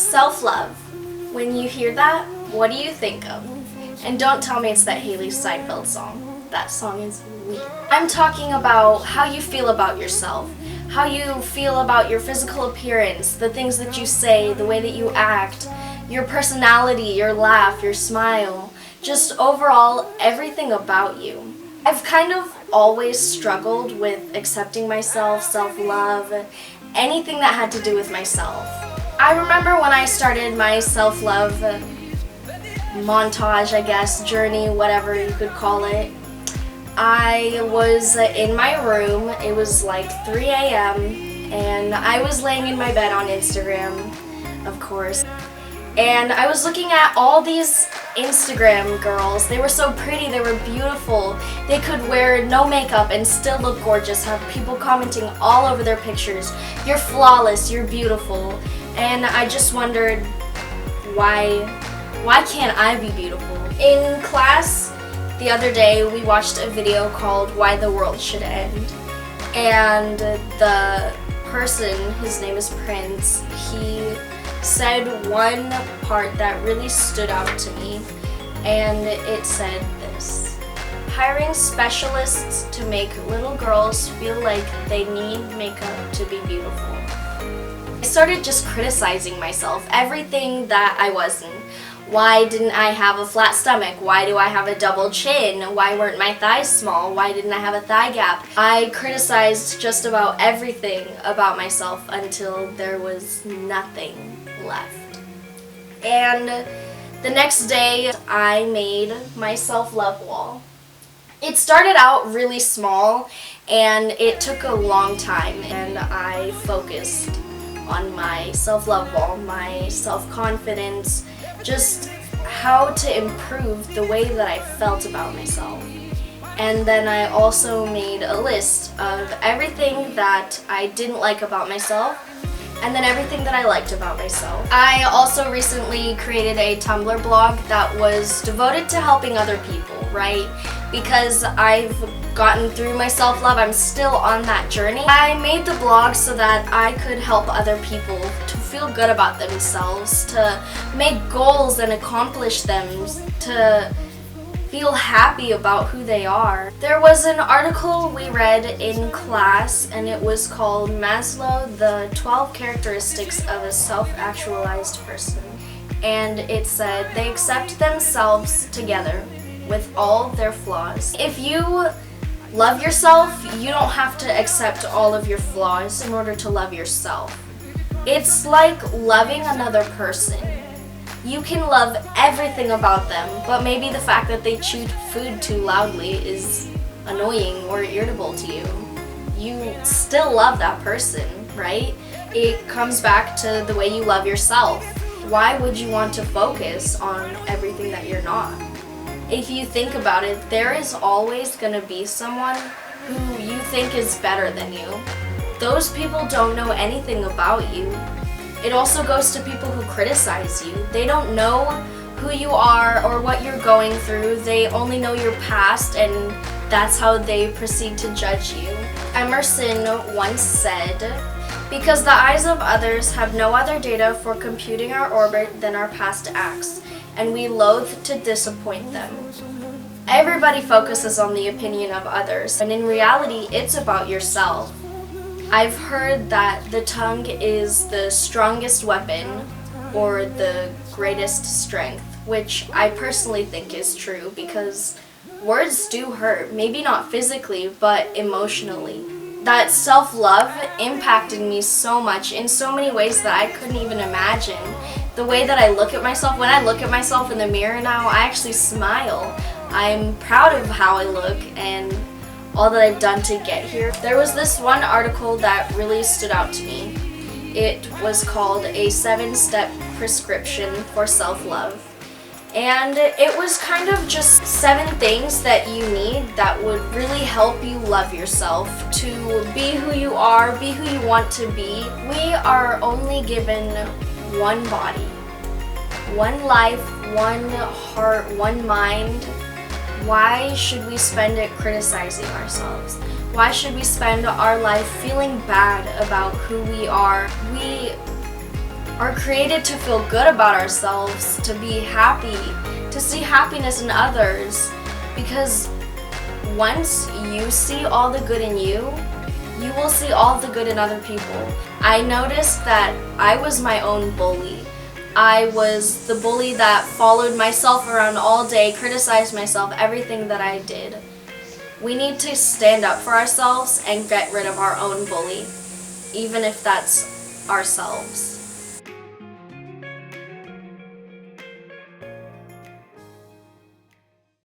Self-love. When you hear that, what do you think of? And don't tell me it's that Haley Steinfeld song. That song is weak. I'm talking about how you feel about yourself, how you feel about your physical appearance, the things that you say, the way that you act, your personality, your laugh, your smile, just overall everything about you. I've kind of always struggled with accepting myself, self-love, anything that had to do with myself. I remember when I started my self-love montage, I guess, journey, whatever you could call it. I was in my room, it was like 3 a.m. and I was laying in my bed on Instagram, of course. And I was looking at all these Instagram girls. They were so pretty, they were beautiful. They could wear no makeup and still look gorgeous, have people commenting all over their pictures. You're flawless, you're beautiful. And I just wondered, why can't I be beautiful? In class the other day, we watched a video called Why the World Should End. And the person, his name is Prince, he said one part that really stood out to me, and it said this: hiring specialists to make little girls feel like they need makeup to be beautiful. I started just criticizing myself, everything that I wasn't. Why didn't I have a flat stomach? Why do I have a double chin? Why weren't my thighs small? Why didn't I have a thigh gap? I criticized just about everything about myself until there was nothing left. And the next day, I made my self-love wall. It started out really small, and it took a long time, and I focused on my self-love wall, my self-confidence, just how to improve the way that I felt about myself. And then I also made a list of everything that I didn't like about myself, and then everything that I liked about myself. I also recently created a Tumblr blog that was devoted to helping other people, right? Because I've gotten through my self-love, I'm still on that journey. I made the blog so that I could help other people to feel good about themselves, to make goals and accomplish them, to feel happy about who they are. There was an article we read in class, and it was called Maslow, the 12 Characteristics of a Self-Actualized Person. And it said they accept themselves together with all their flaws. If you love yourself, you don't have to accept all of your flaws in order to love yourself. It's like loving another person. You can love everything about them, but maybe the fact that they chew food too loudly is annoying or irritable to you. You still love that person, right? It comes back to the way you love yourself. Why would you want to focus on everything that you're not? If you think about it, there is always going to be someone who you think is better than you. Those people don't know anything about you. It also goes to people who criticize you. They don't know who you are or what you're going through. They only know your past, and that's how they proceed to judge you. Emerson once said, "Because the eyes of others have no other data for computing our orbit than our past acts, and we loathe to disappoint them." Everybody focuses on the opinion of others, and in reality, it's about yourself. I've heard that the tongue is the strongest weapon or the greatest strength, which I personally think is true because words do hurt, maybe not physically, but emotionally. That self-love impacted me so much in so many ways that I couldn't even imagine. The way that I look at myself, when I look at myself in the mirror now, I actually smile. I'm proud of how I look and all that I've done to get here. There was this one article that really stood out to me. It was called A 7-Step Prescription for Self-Love. And it was kind of just 7 things that you need that would really help you love yourself, to be who you are, be who you want to be. We are only given one body, one life, one heart, one mind. Why should we spend it criticizing ourselves? Why should we spend our life feeling bad about who we are? We are created to feel good about ourselves, to be happy, to see happiness in others. Because once you see all the good in you, you will see all the good in other people. I noticed that I was my own bully. I was the bully that followed myself around all day, criticized myself, everything that I did. We need to stand up for ourselves and get rid of our own bully, even if that's ourselves.